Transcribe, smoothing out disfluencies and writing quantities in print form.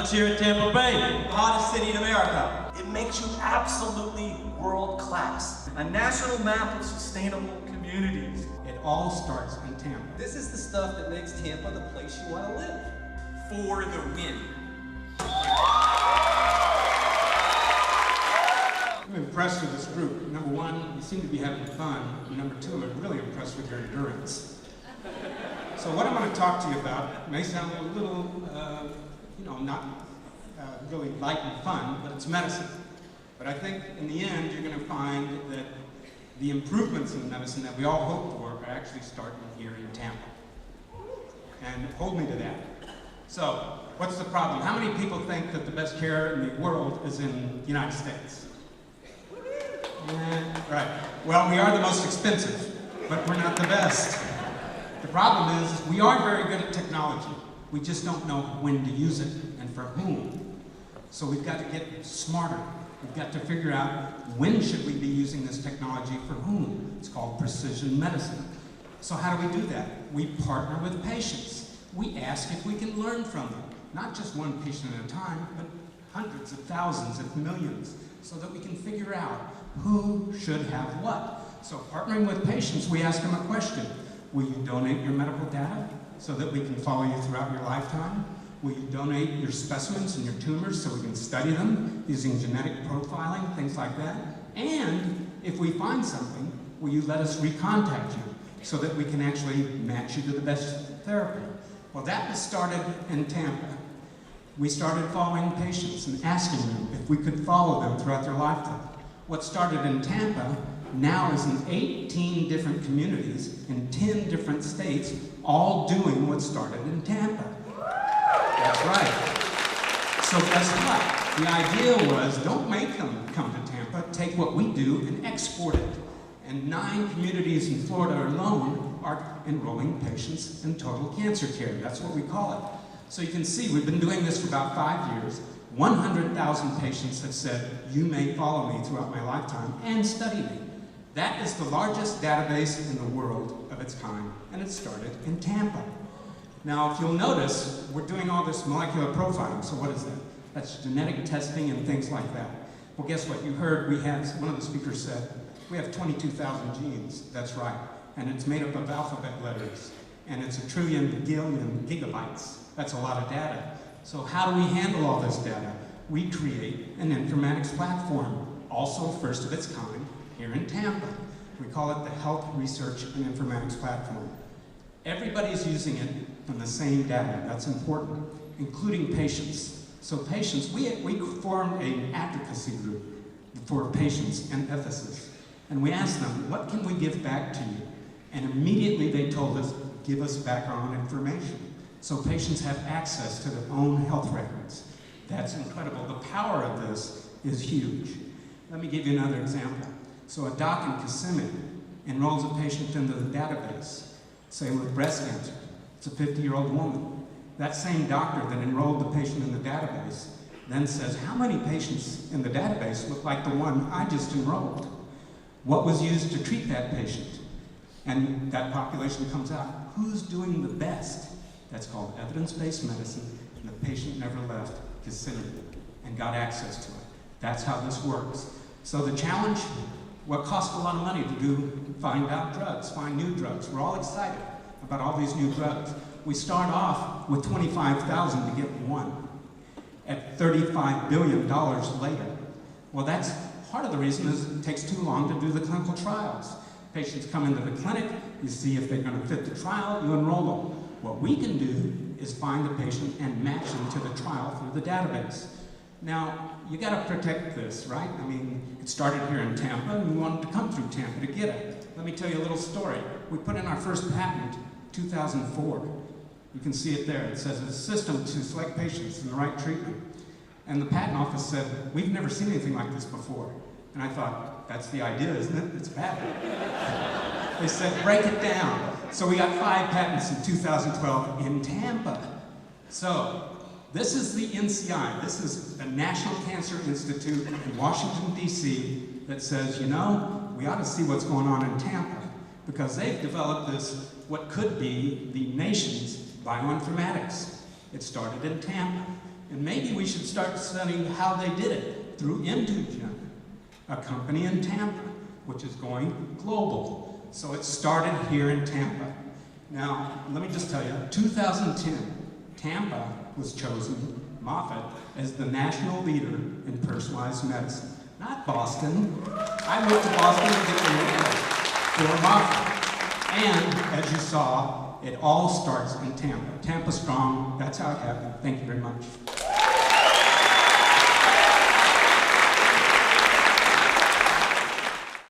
Let's hear it, Tampa Bay. The hottest city in America. It makes you absolutely world class. A national map of sustainable communities. It all starts in Tampa. This is the stuff that makes Tampa the place you want to live. For the win. I'm impressed with this group. Number one, you seem to be having fun. And number two, I'm really impressed with your endurance. So what I'm going to talk to you about may sound a little, not really light and fun, but it's medicine. But I think in the end, you're going to find that the improvements in medicine that we all hope for are actually starting here in Tampa. And hold me to that. So, what's the problem? How many people think that the best care in the world is in the United States? Right. Well, we are the most expensive, but we're not the best. The problem is we are very good at technology. We just don't know when to use it and for whom. So we've got to get smarter. We've got to figure out when should we be using this technology for whom. It's called precision medicine. So how do we do that? We partner with patients. We ask if we can learn from them. Not just one patient at a time, but hundreds of thousands, if millions, so that we can figure out who should have what. So partnering with patients, we ask them a question. Will you donate your medical data so that we can follow you throughout your lifetime? Will you donate your specimens and your tumors so we can study them using genetic profiling, things like that? And if we find something, will you let us recontact you so that we can actually match you to the best therapy? Well, that was started in Tampa. We started following patients and asking them if we could follow them throughout their lifetime. What started in Tampa now is in 18 different communities in 10 different states, all doing what started in Tampa. That's right. So guess what? The idea was, don't make them come to Tampa, take what we do and export it. And 9 communities in Florida alone are enrolling patients in total cancer care. That's what we call it. So you can see, we've been doing this for about 5 years. 100,000 patients have said, you may follow me throughout my lifetime and study me. That is the largest database in the world of its kind, and it started in Tampa. Now, if you'll notice, we're doing all this molecular profiling, so what is that? That's genetic testing and things like that. Well, guess what? You heard one of the speakers said, we have 22,000 genes. That's right. And it's made up of alphabet letters. And it's 1 trillion gillion gigabytes. That's a lot of data. So how do we handle all this data? We create an informatics platform, also first of its kind, here in Tampa. We call it the Health Research and Informatics Platform. Everybody's using it from the same data. That's important, including patients. So patients, we formed an advocacy group for patients and ethicists. And we asked them, what can we give back to you? And immediately they told us, give us back our own information. So patients have access to their own health records. That's incredible. The power of this is huge. Let me give you another example. So a doc in Kissimmee enrolls a patient into the database, say with breast cancer. It's a 50-year-old woman. That same doctor that enrolled the patient in the database then says, how many patients in the database look like the one I just enrolled? What was used to treat that patient? And that population comes out. Who's doing the best? That's called evidence-based medicine, and the patient never left Kissimmee and got access to it. That's how this works. So the challenge, what costs a lot of money to do, find out drugs, find new drugs. We're all excited about all these new drugs. We start off with $25,000 to get one. At $35 billion later, well, that's part of the reason is it takes too long to do the clinical trials. Patients come into the clinic, you see if they're going to fit the trial, you enroll them. What we can do is find the patient and match them to the trial through the database. Now, you got to protect this, right? I mean, it started here in Tampa, and we wanted to come through Tampa to get it. Let me tell you a little story. We put in our first patent 2004. You can see it there. It says it's a system to select patients in the right treatment. And the patent office said, we've never seen anything like this before. And I thought, that's the idea, isn't it? It's a patent. They said, break it down. So we got 5 patents in 2012 in Tampa. So this is the NCI. This is the National Cancer Institute in Washington, D.C. that says, you know, we ought to see what's going on in Tampa because they've developed this, what could be the nation's bioinformatics. It started in Tampa. And maybe maybe we should start studying how they did it through Intugen, a company in Tampa, which is going global. So it started here in Tampa. Now, let me just tell you, 2010, Tampa was chosen, Moffitt, as the national leader in personalized medicine. Not Boston. I moved to Boston to get the award for Moffitt. And, as you saw, it all starts in Tampa. Tampa strong, that's how it happened. Thank you very much.